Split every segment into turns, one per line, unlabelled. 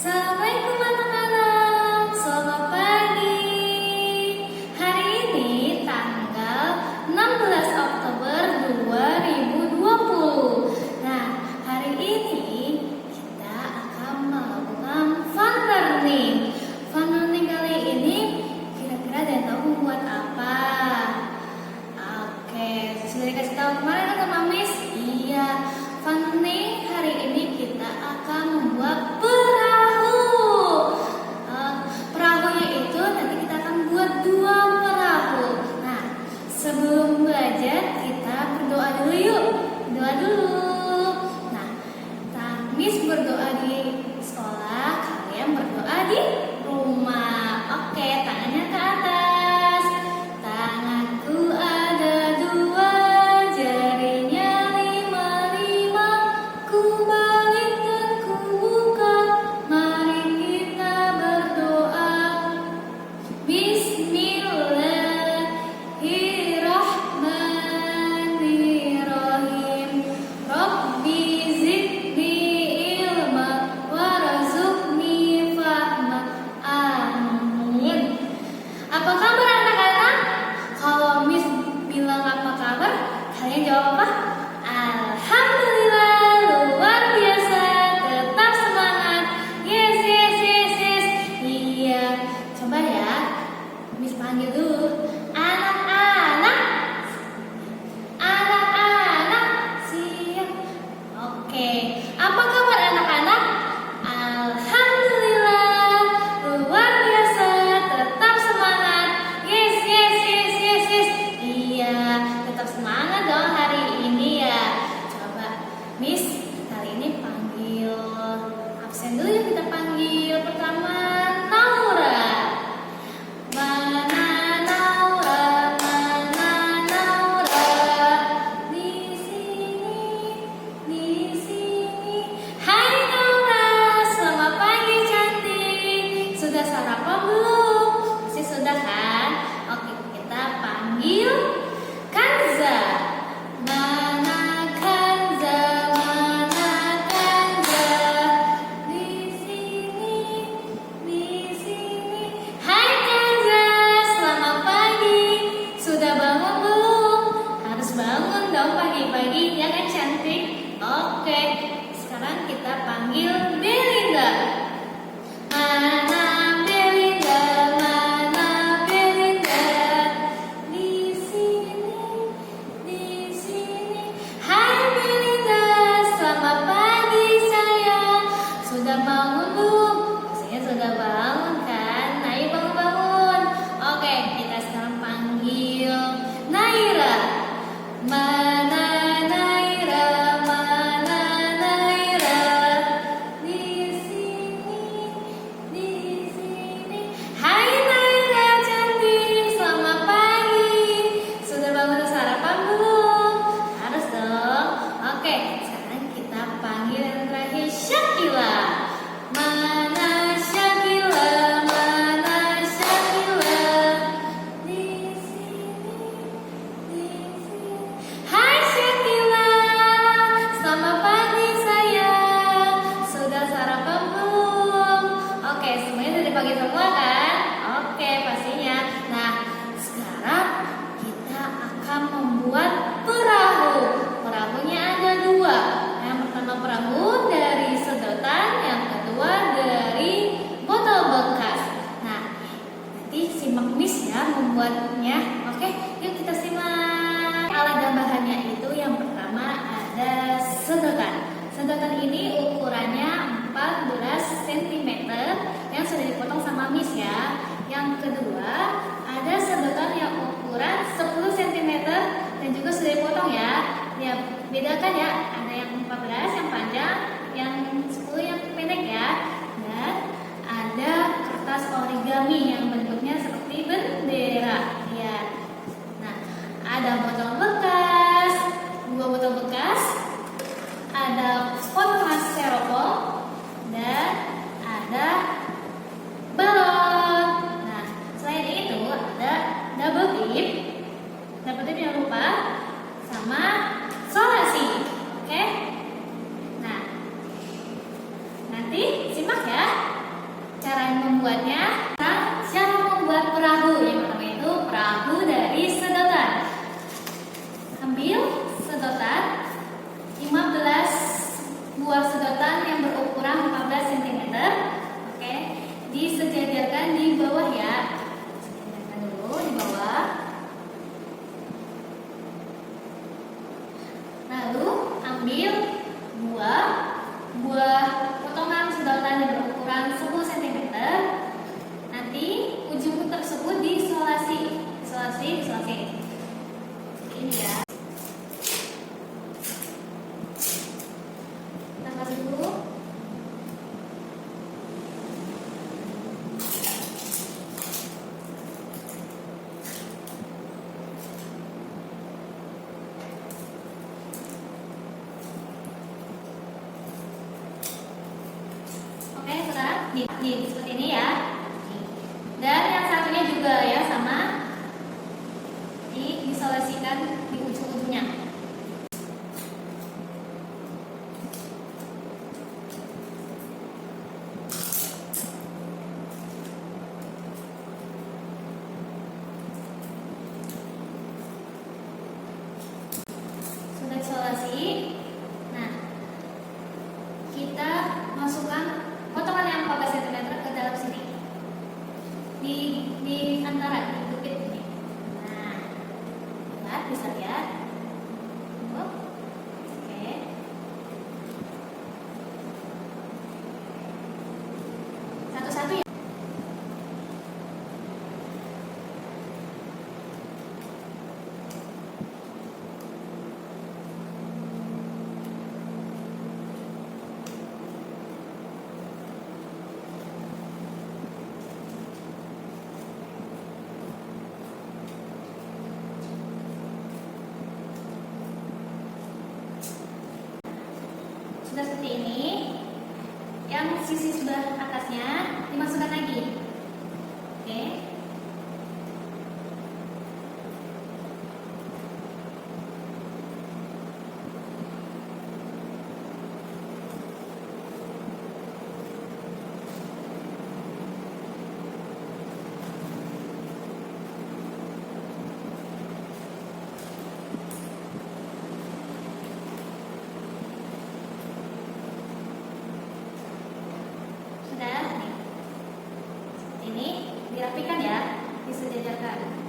Assalamualaikum anak-anak, selamat pagi. Hari ini tanggal 16 Oktober 2020. Nah, hari ini kita akan melakukan fun learning. Fun learning kali ini kira-kira ada yang tahu membuat apa? Oke, sudah dikasih tahu kemarin kan sama Miss? Iya, fun learning hari ini kita akan membuat perahu. Perahunya itu nanti kita akan buat 2 perahu. Nah, sebelum belajar kita berdoa dulu yuk. Doa dulu. Nah, Miss berdoa di sekolah, kalian berdoa di rumah. Oke, tangannya ke atas. Tanganku ada 2, jarinya 5, ku balik dan ku buka. Mari kita berdoa. Bismillahirrahmanirrahim. Rabbi zidni ilma warzuqni fahma. Amin. Apa kabar anak-anak? Kalau Miss bilang apa kabar, kalian jawab apa? Alhamdulillah, luar biasa, tetap semangat. Yes, yes, yes, yes. Iya, coba ya, Miss panggil dulu. Anak-anak, anak-anak, siap. Oke, apa kabar anak-anak? Alhamdulillah, luar biasa, tetap semangat. Yes, yes, yes, yes, yes. Iya, tetap semangat dong hari ini ya. Coba, Miss, kali ini panggil absen dulu ya. Kita panggil pertama Naura. Mana Naura, mana Naura? Di sini, di sini. Hai Naura, selamat pagi cantik. Sudah sarapan belum? Masih sudah kan? Oke, kita panggil Kanza. Mana Kanza, mana Kanza? Di sini, di sini. Hai Kanza, selamat pagi. Sudah bangun belum? Harus bangun dong pagi-pagi, ya kan cantik? Oke, sekarang kita panggil Belinda. Mana Belinda, mana Belinda? Di sini, di sini. Hai Belinda, selamat pagi sayang. Sudah bangun belum? Pastinya sudah bangun kan? Ayo bangun-bangun. Oke, kita sekarang panggil Naira. Mana Naira, mana Naira? Di sini, di sini. Hai Naira cantik, selamat pagi. Sudah bangun dan sarapan belum? Harus dong. Oke, sekarang kita panggil yang terakhir Syakila. Mana Syakila, mana Syakila? Di sini, di sini. Hai Syakila, selamat pagi sayang. Sudah sarapan belum? Oke, semuanya sudah dipanggil semua kan? Oke, pastinya. Nah, sekarang kita akan membuat perahu. Perahunya ada 2. Yang pertama perahu dari sedotan, yang kedua dari botol bekas. Nah, nanti simak Miss ya membuatnya. Oke, yuk kita simak. Alat dan bahannya itu yang pertama ada sedotan. Sedotan ini ukurannya 14 cm yang sudah dipotong sama Miss ya. Yang kedua ada sedotan yang ukuran 10 cm dan juga sudah dipotong ya. Ya, bedakan ya. Ada yang 14 yang panjang, yang 10 yang pendek ya. Dan ada kertas origami yang bentuknya seperti bendera. Ya. Nah, ada botol bekas, 2 botol bekas, ada potongan styrofoam, dan ada balon. Nah, selain itu ada double tip jangan lupa, sama solasi. Oke? Nah, nanti simak tempelkan di bawah ya. Tempelkan dulu di bawah. Lalu ambil buah potongan sedotan yang berukuran 10 cm. Nanti ujung tersebut disolasi. Ini ya. Tambah dulu. Oke, sudah. Nih, seperti ini ya. Dan yang satunya juga ya sama. Disolasikan di ujung-ujungnya. Sudah isolasi. Nah, kita masukkan potongan yang 14 cm ke dalam sini. Di antara di bukit ini. Nah, lihat, bisa lihat. Oke. Satu-satu ya. Sudah seperti ini. Yang sisi sebelah atasnya dimasukkan lagi. Oke. Sudah nih. Seperti ini dirapikan ya, disejajarkan.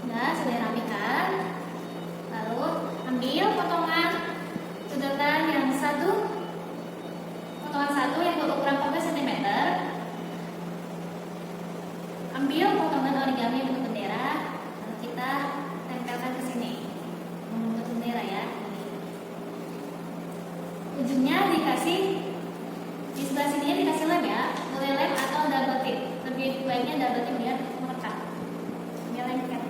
Sudah dirapikan. Lalu ambil potongan sedotan yang potongan satu yang berukuran 14 cm. Ambil potongan origami bentuk bendera, lalu kita tempelkan ke sini. Bentuk bendera ya. Ujungnya dikasih di sebelah sininya dikasih lem ya, boleh lem atau double tip. Lebih baiknya double tip biar merekat. Biar lengket.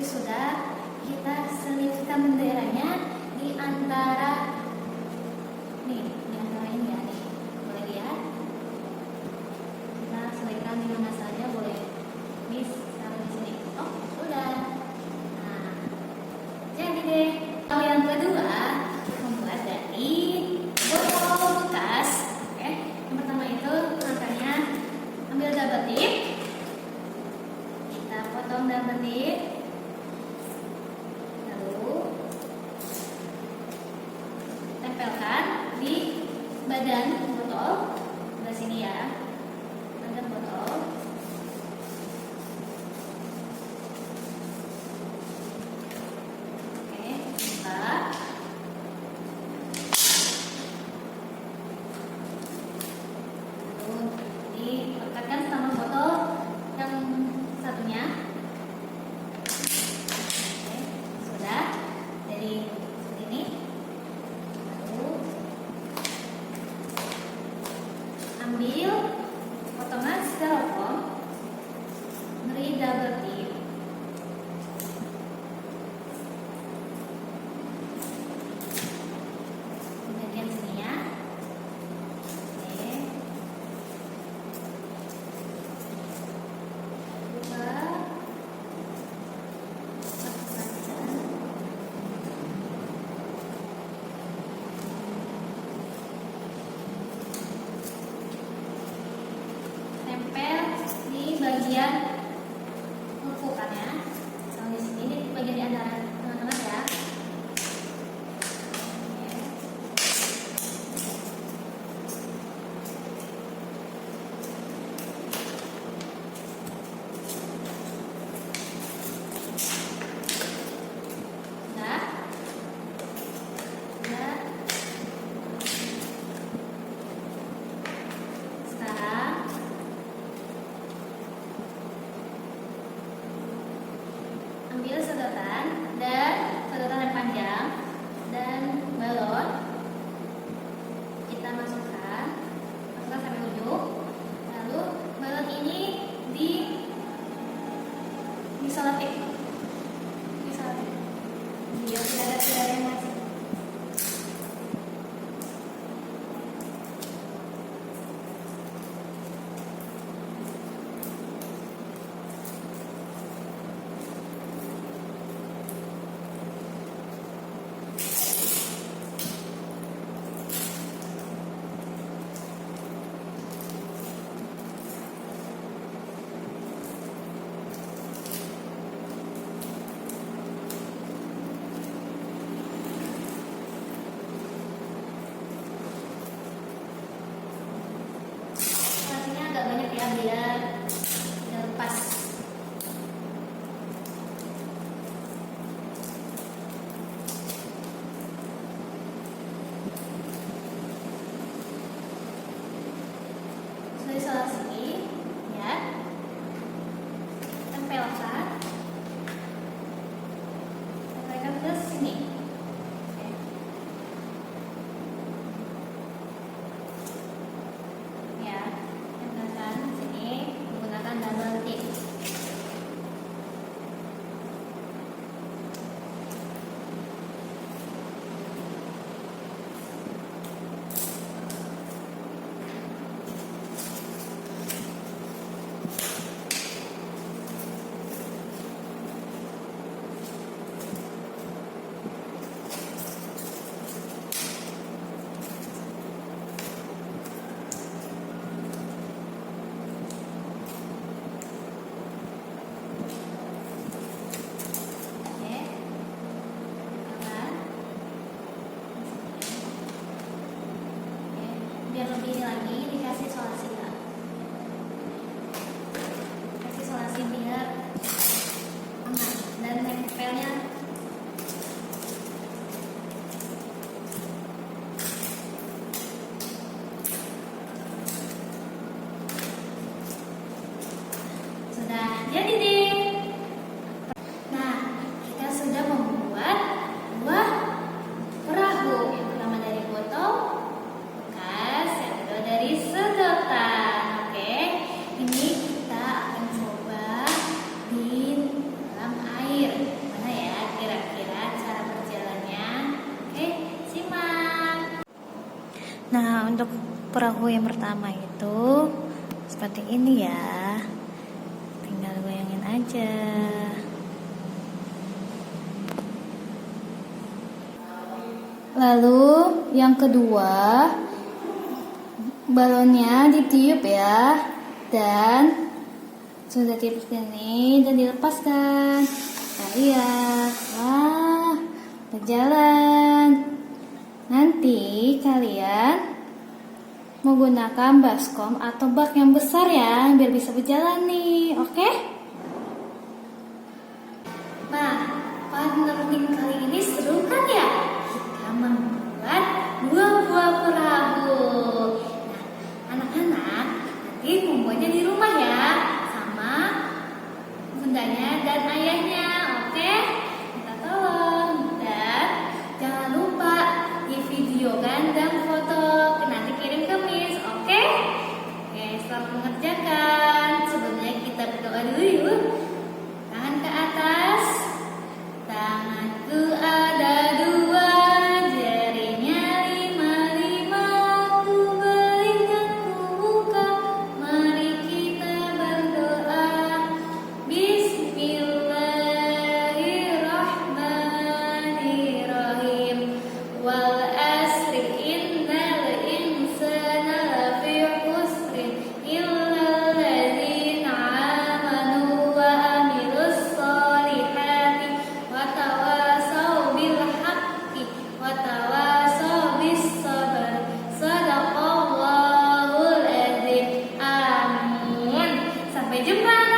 Sudah, kita selipkan benderanya di antara ini ya nih. Boleh lihat? Kita selipkan di mana saja boleh. Taruh di sini. Oh, sudah. Nah, jadi deh. Kalau yang kedua, membuat dari botol bekas. Oke. Yang pertama itu angkanya ambil double tip. Kita potong double tip. Tempelkan di badan botol, sebelah sini ya, badan botol. Oke, buka. Lalu dilekatkan sama botol yang satunya. Oke, sudah. Jadi seperti ini. ambil potongan styrofoam, beri double tip. Di bagian sini ya. Oke. Buka. Tempel di bagian tumpukannya. Kalau di sini di bagian di antara tengah-tengah ya. Nah, nah. Sekarang ambil sedotan yang panjang dan balon, kita masukkan sampai ujung. Lalu balon ini diselotip biar tidak ada udara yang masuk. Rasanya agak banyak ya biar tidak lepas. Sudah isolasi ya, tempelkan ke sini. Oke. Ya, tempelkan sini menggunakan double tip. Biar lebih lagi dikasih isolasi ya. Kasih isolasi biar aman dan tempelnya sudah jadi deh. Nah, kita sudah membuat buah perahu. Yang pertama dari botol, dari sedotan. Oke, ini kita akan coba di dalam air. Mana ya kira-kira cara berjalannya? Oke, simak. Nah, untuk perahu yang pertama itu seperti ini ya. Tinggal goyangin aja. Lalu yang kedua, balonnya ditiup ya, dan sudah tiup sini dan dilepaskan. Nah, lihat, wah, berjalan. Nanti kalian menggunakan baskom atau bak yang besar ya, biar bisa berjalan nih, oke? Nah, learning kali ini seru kan ya? Kita membuat buah-buah perahu. Anak-anak nanti membuatnya di rumah ya, sama bundanya dan ayahnya, oke? Kita tolong dan jangan lupa di videokan dan foto, nanti kirim ke Miss, oke? Gimana